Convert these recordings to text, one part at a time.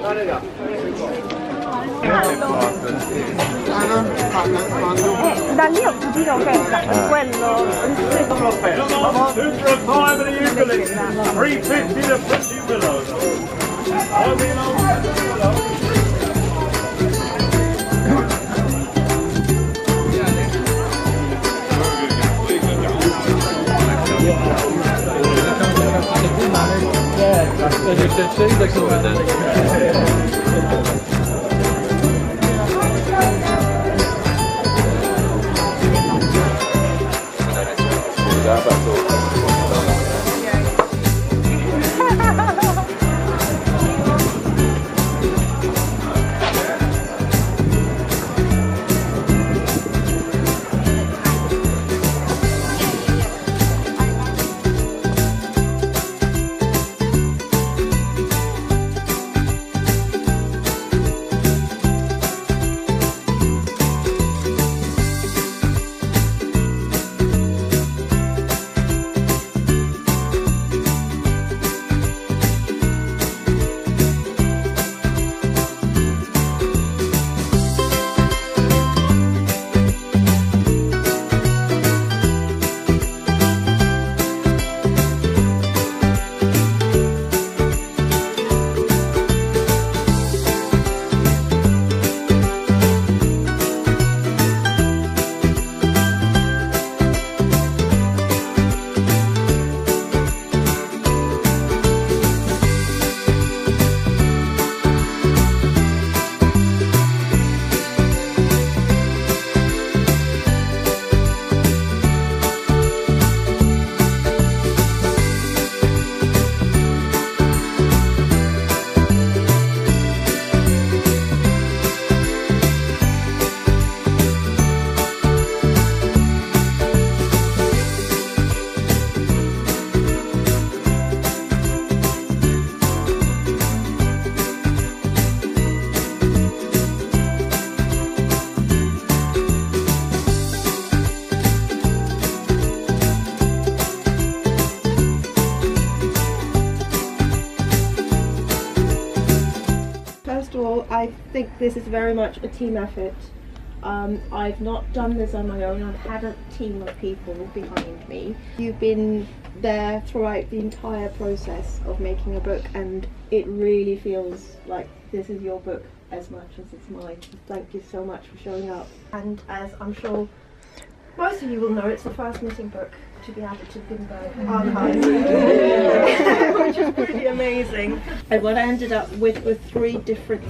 Da lì ho capito che è quello. I think this is very much a team effort. I've not done this on my own. I've had a team of people behind me. You've been there throughout the entire process of making a book, and it really feels like this is your book as much as it's mine. Thank you so much for showing up. And as I'm sure most of you will know, it's the first knitting book to be added to Gutenberg archives, which is pretty amazing. And what I ended up with were 3 different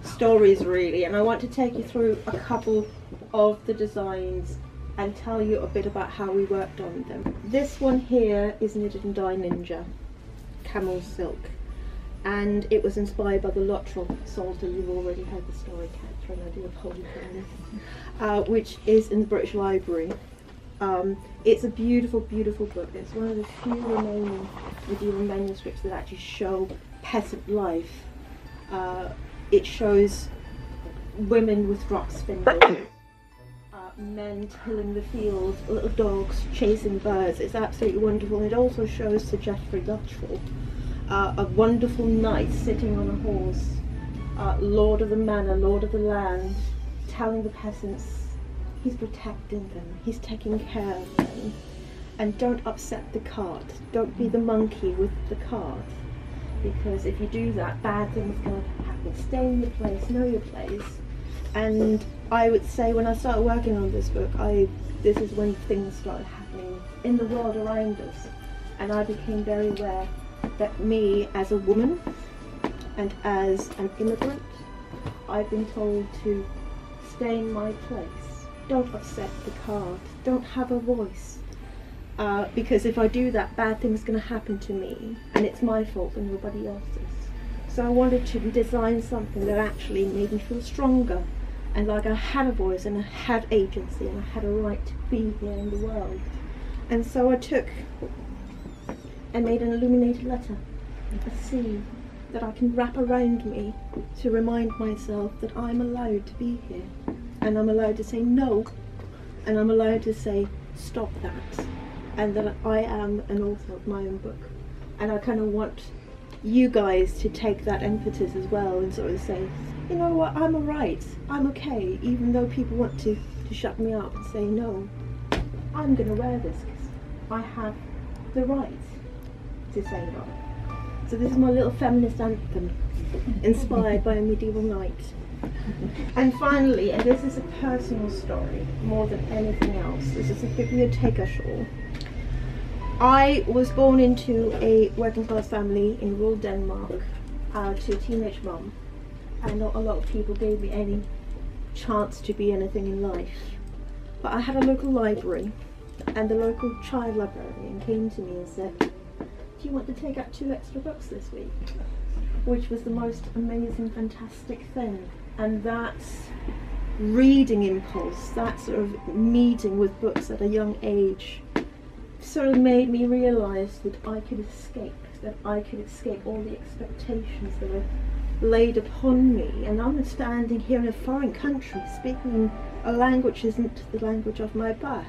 stories really, and I want to take you through a couple of the designs and tell you a bit about how we worked on them. This one here is knitted in Dye Ninja camel silk, and it was inspired by the Luttrell Psalter. You've already heard the story, Catherine, I do apologise, which is in the British Library. It's a beautiful, beautiful book. It's one of the few remaining medieval manuscripts that actually show peasant life. It shows women with drop spindles, men tilling the fields, little dogs chasing birds. It's absolutely wonderful. And it also shows Sir Geoffrey Luttrell, a wonderful knight sitting on a horse, lord of the manor, lord of the land, telling the peasants he's protecting them, he's taking care of them, and don't upset the cart, don't be the monkey with the cart, because if you do that, bad things are going to happen. Stay in your place, know your place. And I would say when I started working on this book, this is when things started happening in the world around us, and I became very aware that me as a woman and as an immigrant, I've been told to stay in my place. Don't upset the cart, don't have a voice, because if I do that, bad things are going to happen to me, and it's my fault and nobody else's. So I wanted to design something that actually made me feel stronger, and like I had a voice and I had agency and I had a right to be here in the world. And so I took and made an illuminated letter, a C that I can wrap around me to remind myself that I'm allowed to be here. And I'm allowed to say no, and I'm allowed to say stop that, and that I am an author of my own book. And I kind of want you guys to take that impetus as well and sort of say, you know what, I'm alright, I'm okay, even though people want to shut me up and say no, I'm gonna wear this because I have the right to say no. So this is my little feminist anthem, inspired by a medieval knight. And finally, and this is a personal story more than anything else, this is a biblioteca shawl. I was born into a working class family in rural Denmark to a teenage mum, and not a lot of people gave me any chance to be anything in life. But I had a local library, and the local child librarian came to me and said, do you want to take out 2 extra books this week? Which was the most amazing, fantastic thing. And that reading impulse, that sort of meeting with books at a young age, sort of made me realise that I could escape all the expectations that were laid upon me. And I'm standing here in a foreign country speaking a language isn't the language of my birth,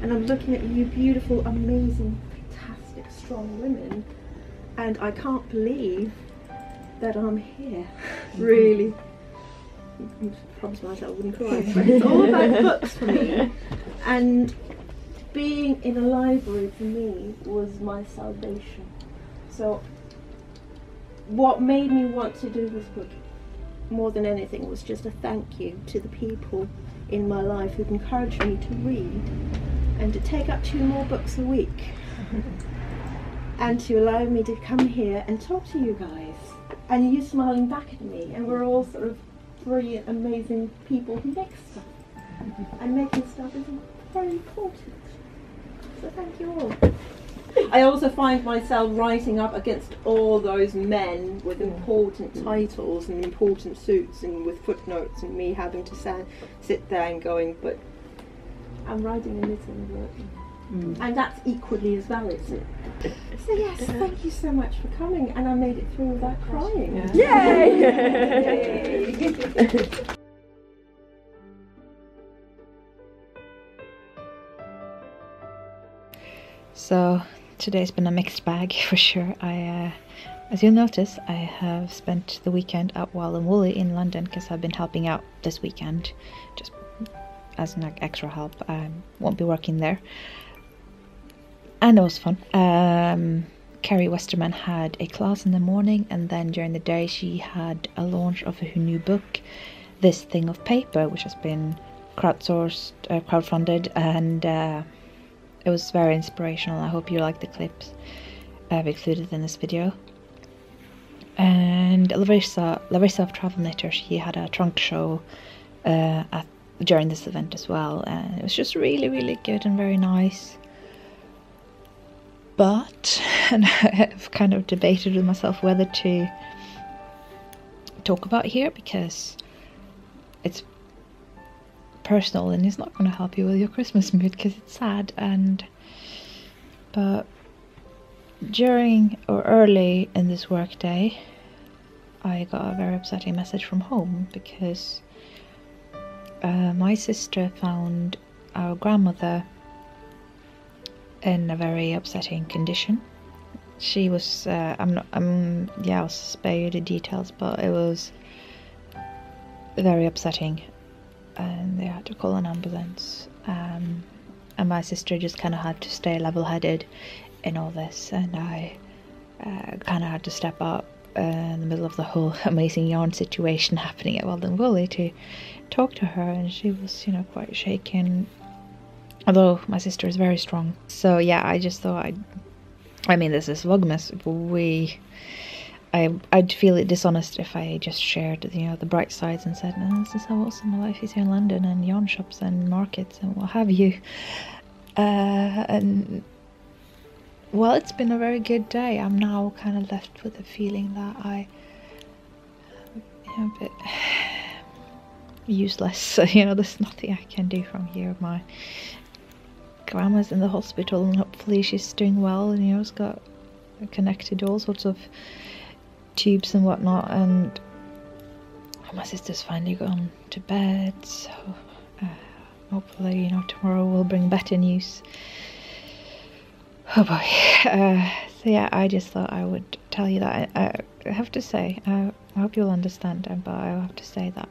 and I'm looking at you beautiful, amazing, fantastic, strong women, and I can't believe that I'm here. Really, I promised myself I wouldn't cry, but it's all about books for me, and being in a library for me was my salvation. So what made me want to do this book more than anything was just a thank you to the people in my life who've encouraged me to read and to take up 2 more books a week and to allow me to come here and talk to you guys, and you smiling back at me, and we're all sort of brilliant, amazing people who make stuff, and making stuff is very important. So thank you all. I also find myself rising up against all those men with important titles and important suits and with footnotes, and me having to sit there and going, but I'm writing a little book. And that's equally as valid. So yes, thank you so much for coming, and I made it through without crying. Yay! So today's been a mixed bag for sure. As you'll notice, I have spent the weekend at Wild and Woolly in London because I've been helping out this weekend, just as an extra help. I won't be working there, and it was fun. Kerry Westerman had a class in the morning, and then during the day she had a launch of her new book, This Thing of Paper, which has been crowdfunded, and it was very inspirational. I hope you like the clips I've included in this video. And Larissa of Travel Knitter, she had a trunk show during this event as well, and it was just really, really good and very nice. But, and I've kind of debated with myself whether to talk about here, because it's personal and it's not going to help you with your Christmas mood because it's sad. But during or early in this work day, I got a very upsetting message from home, because my sister found our grandmother in a very upsetting condition. She was I'll spare you the details, but it was very upsetting, and they had to call an ambulance, and my sister just kind of had to stay level-headed in all this, and I kind of had to step up in the middle of the whole amazing yarn situation happening at Wild and Woolly to talk to her, and she was, quite shaken, although my sister is very strong. So yeah, I just thought this is Vlogmas. I'd feel it dishonest if I just shared, the bright sides and said, no, this is how awesome my life is here in London, and yarn shops and markets and what have you. And well, it's been a very good day. I'm now kind of left with the feeling that I'm a bit useless. So, there's nothing I can do from here. My grandma's in the hospital, and hopefully she's doing well, and has got connected to all sorts of tubes and whatnot, and my sister's finally gone to bed, so hopefully tomorrow will bring better news. Oh boy. So yeah, I just thought I would tell you that I have to say, I hope you'll understand, but I have to say that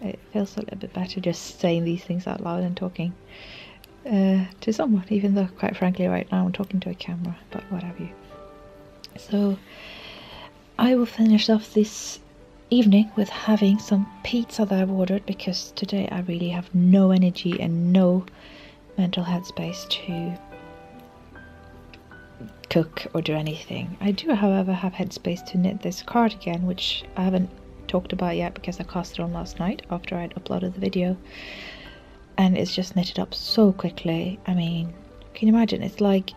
it feels a little bit better just saying these things out loud and talking to someone, even though quite frankly right now I'm talking to a camera, but what have you. So I will finish off this evening with having some pizza that I've ordered, because today I really have no energy and no mental headspace to cook or do anything. I do, however, have headspace to knit this cardigan, which I haven't talked about yet because I cast it on last night after I'd uploaded the video, and it's just knitted up so quickly. I mean, can you imagine? It's like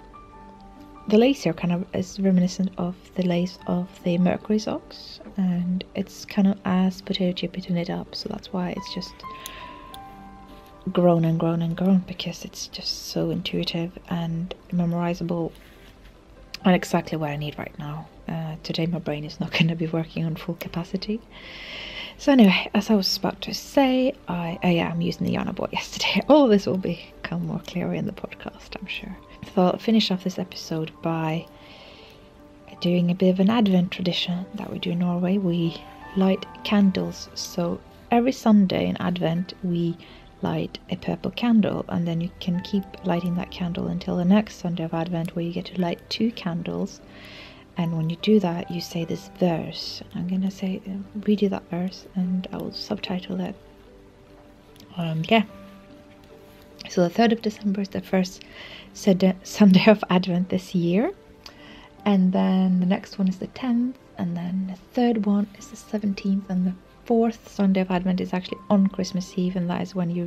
the lace here kind of is reminiscent of the lace of the Mercury socks, and it's kind of as potato chippy to knit up, so that's why it's just grown and grown and grown, because it's just so intuitive and memorizable and exactly what I need right now. Today my brain is not going to be working on full capacity. So anyway, as I was about to say, I'm using the yarn I bought yesterday. All this will become more clear in the podcast, I'm sure. So I'll finish off this episode by doing a bit of an Advent tradition that we do in Norway. We light candles. So every Sunday in Advent we light a purple candle, and then you can keep lighting that candle until the next Sunday of Advent, where you get to light 2 candles. And when you do that, you say this verse. I'm gonna read you that verse, and I will subtitle it. So the 3rd of December is the first Sunday of Advent this year, and then the next one is the 10th, and then the 3rd one is the 17th, and the 4th Sunday of Advent is actually on Christmas Eve, and that is when you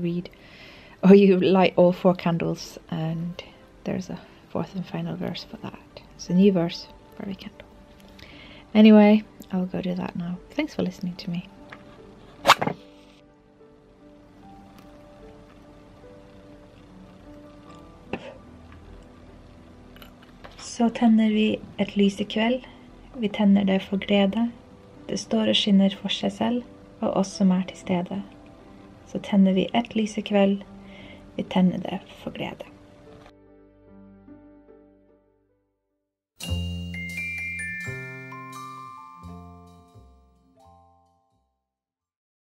light all 4 candles, and there's a 4th and final verse for that. It's a new verse for every candle. Anyway, I'll go do that now. Thanks for listening to me. Så tenner vi et lys I kveld. Vi tenner det for glede. Det står og skinner for seg selv, og oss som til stede. Så tenner vi et lys I kveld. Vi tenner det for glede.